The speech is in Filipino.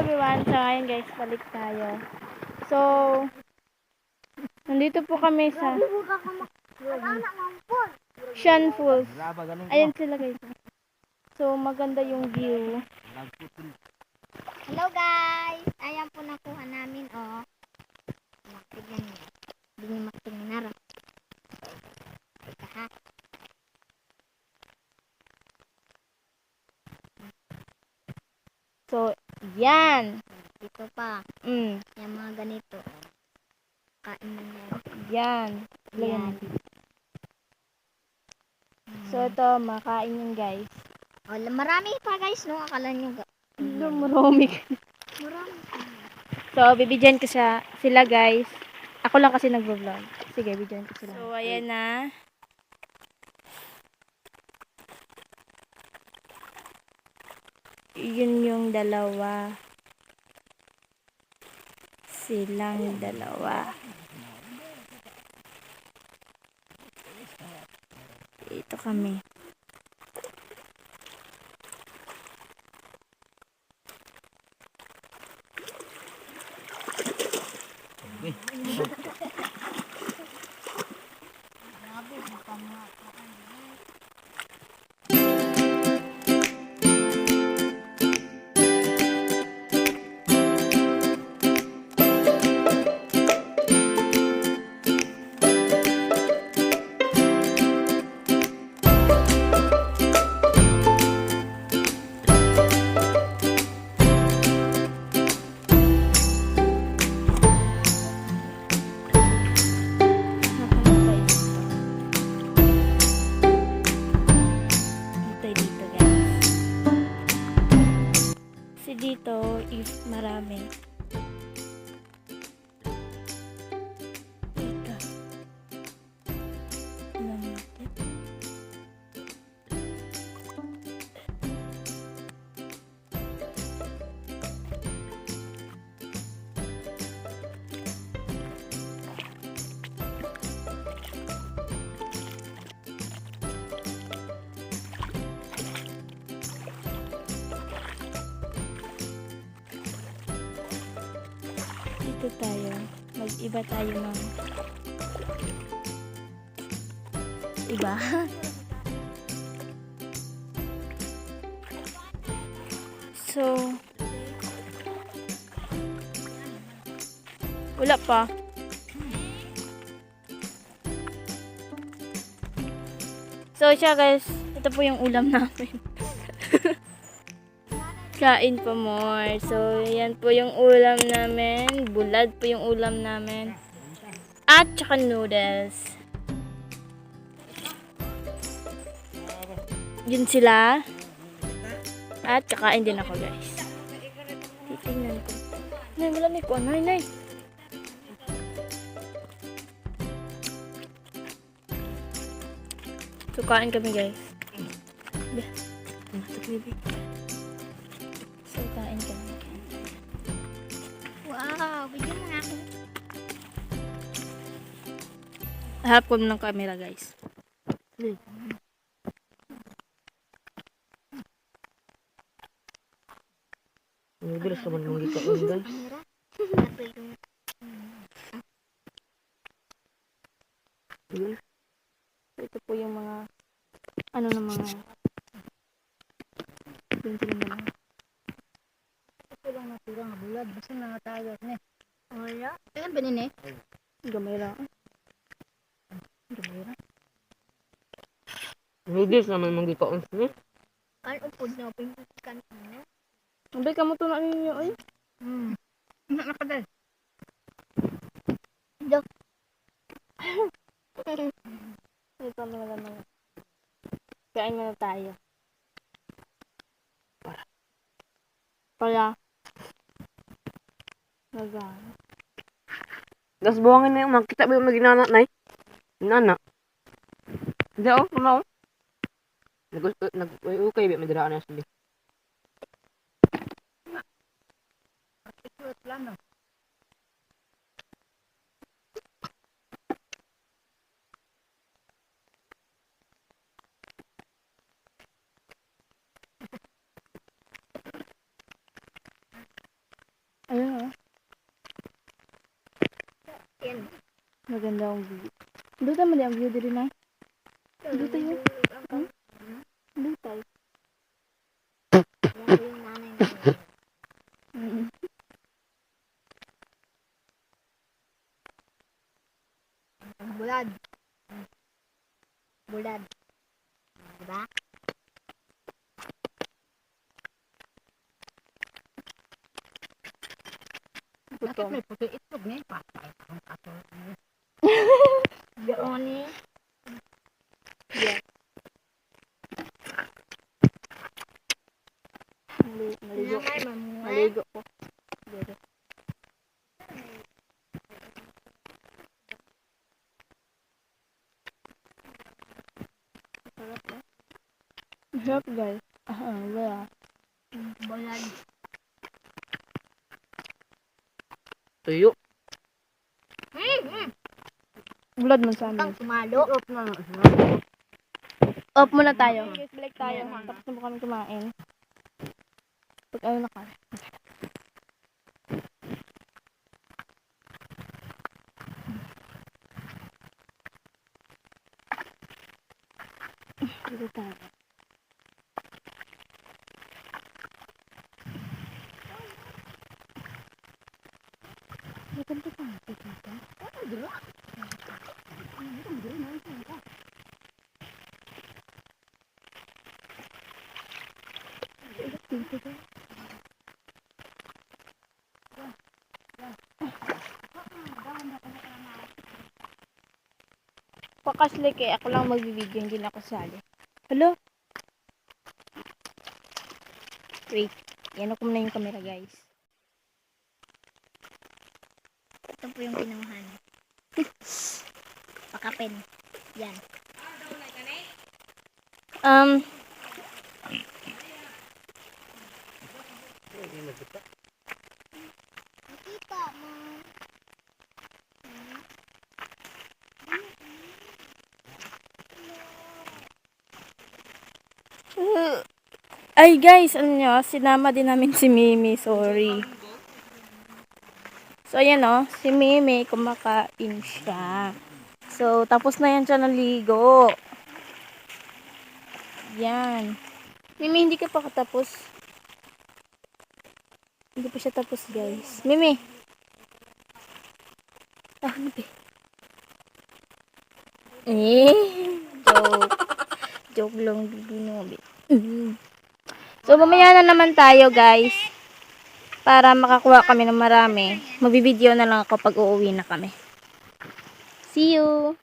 everyone! So ngayon guys, balik tayo. So, nandito po kami sa Shan Falls. Ayan sila guys. So, maganda yung view. Hello guys! Ayan po nakuha namin, oh. Tignan nyo. Hindi nyo makitingin na rin. Teka ha. So, yan. Dito pa. Yung mga ganito. Kain mo na Yan. yan. So, ito, makain yun guys. Oh, marami pa guys, no? Akala nyo. Marami. Marami pa. So, bibidyan ko sila guys. Ako lang kasi nagvo-vlog. Sige, bibidyan ko sila. So, ayan na. Yun yung dalawa. Silang dalawa. Ito kami. Dito if marami dito tayo, mag-iba tayo ng iba. So, wala pa. So, siya guys, ito po yung ulam namin. Kain pa more. So, yan po yung ulam namin. Bulad po yung ulam namin. At saka noodles. Yun sila. At kakain din ako guys. Titingnan ko. Nay, malamig ko. Nay. So, kain kami guys. Matok baby. So, kain kami. Wow! Bigyan mo nga ako. Harap ko ng camera guys. Bilis naman mong gikain guys. Ito po yung mga ano na mga tingnan mo lang. Ito lang natira nga bulad. Basta nangatagak na. Wala. Ayan ba nini? Gamay lang. Bilis naman mong gikain sila. Kan upod na po yung kanina. Abay ka mo to na ninyo ay. Nakadal. Dok. Ito naman. Kain muna tayo. Para nagana. Das buwangin na yung makita ba yung naginana na Nana. Hindi ako, wala ako. Nag-ukay ba madiraan na sila. Plano. Maganda ang view. Duta mo ang view diri na. Duta yun. Duta. Yan po yung nanay namin. Bulad. Bulad. Diba? Gutom. puti itlog niya? Gaon eh. Maligo. Nanay, mamuha. Maligo ko. Dito. Sarap guys. Wala. Bulad. Tuyo. Blood man sa amin. Kang sumalo. Off muna tayo. Balik tayo. Tapos na po kami kumain. Pag ano na ka. Dito tayo. Maganda pa natin dito. Pakaslik eh. Ako lang magbibideo. Hindi na ako sali. Hello? Wait. Yan ako muna yung camera guys. Ito po yung pinuhan. Pakapin. Yan. Nakita mo. Ay guys, ano nyo, sinama din namin si Mimi, sorry. So ayan o, si Mimi kumakain siya. So tapos na yan siya naligo. Yan. Mimi, hindi ka pa katapos. Hindi pa siya tapos guys. Mimi! Ah, hindi. Joke. Joke lang, bibi. So, mamaya na naman tayo, guys. Para makakuha kami ng marami. Magbibideo na lang ako pag uuwi na kami. See you!